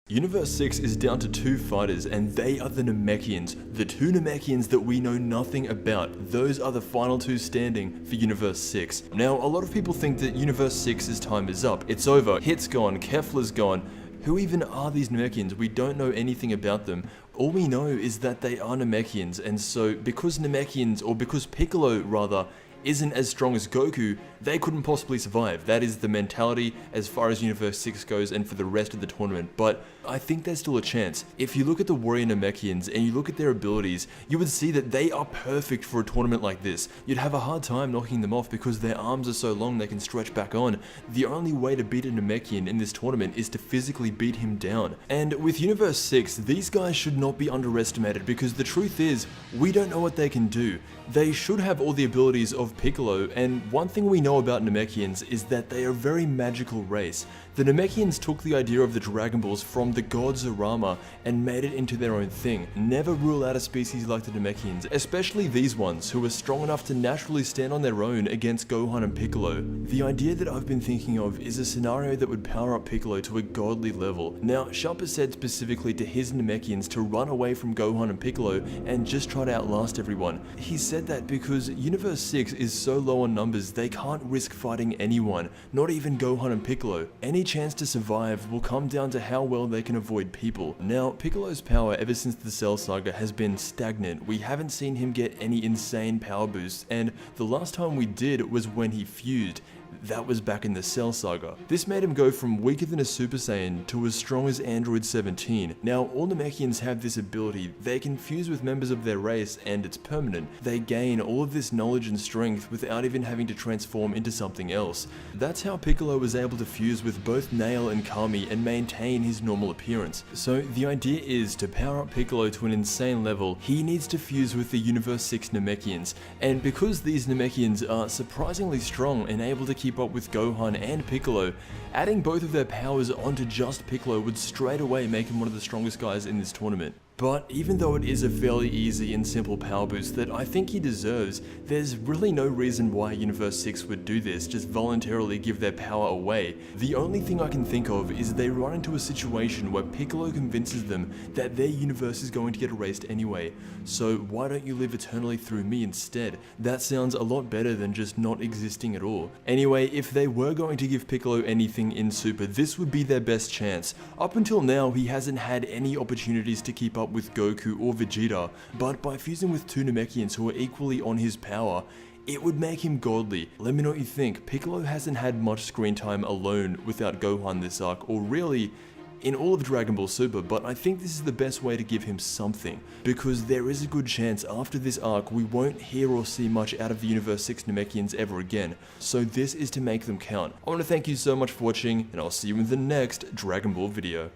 Universe 6 is down to 2 fighters, and they are the Namekians. The 2 Namekians that we know nothing about. Those are the final 2 standing for Universe 6. Now, a lot of people think that Universe 6's time is up. It's over. Hit's gone. Kefla's gone. Who even are these Namekians? We don't know anything about them. All we know is that they are Namekians, and so because Piccolo rather, isn't as strong as Goku, they couldn't possibly survive. That is the mentality as far as Universe 6 goes and for the rest of the tournament, but I think there's still a chance. If you look at the Warrior Namekians and you look at their abilities, you would see that they are perfect for a tournament like this. You'd have a hard time knocking them off because their arms are so long they can stretch back on. The only way to beat a Namekian in this tournament is to physically beat him down. And with Universe 6, these guys should not be underestimated because the truth is, we don't know what they can do. They should have all the abilities of Piccolo, and one thing we know about Namekians is that they are a very magical race. The Namekians took the idea of the Dragon Balls from the god Zerama and made it into their own thing. Never rule out a species like the Namekians, especially these ones who are strong enough to naturally stand on their own against Gohan and Piccolo. The idea that I've been thinking of is a scenario that would power up Piccolo to a godly level. Now, Sharper said specifically to his Namekians to run away from Gohan and Piccolo and just try to outlast everyone. He said that because Universe 6 is so low on numbers, they can't risk fighting anyone, not even Gohan and Piccolo. Any chance to survive will come down to how well they can avoid people. Now, Piccolo's power ever since the Cell Saga has been stagnant. We haven't seen him get any insane power boosts, and the last time we did was when he fused. That was back in the Cell Saga. This made him go from weaker than a Super Saiyan to as strong as Android 17. Now, all Namekians have this ability. They can fuse with members of their race and it's permanent. They gain all of this knowledge and strength without even having to transform into something else. That's how Piccolo was able to fuse with both Nail and Kami and maintain his normal appearance. So the idea is to power up Piccolo to an insane level, he needs to fuse with the Universe 6 Namekians. And because these Namekians are surprisingly strong and able to keep up with Gohan and Piccolo, adding both of their powers onto just Piccolo would straight away make him one of the strongest guys in this tournament. But even though it is a fairly easy and simple power boost that I think he deserves, there's really no reason why Universe 6 would do this, just voluntarily give their power away. The only thing I can think of is they run into a situation where Piccolo convinces them that their universe is going to get erased anyway, so why don't you live eternally through me instead? That sounds a lot better than just not existing at all. Anyway, if they were going to give Piccolo anything in Super, this would be their best chance. Up until now, he hasn't had any opportunities to keep up with Goku or Vegeta, but by fusing with 2 Namekians who are equally on his power, it would make him godly. Let me know what you think. Piccolo hasn't had much screen time alone without Gohan this arc, or really in all of Dragon Ball Super, but I think this is the best way to give him something, because there is a good chance after this arc we won't hear or see much out of the Universe 6 Namekians ever again, so this is to make them count. I want to thank you so much for watching, and I'll see you in the next Dragon Ball video.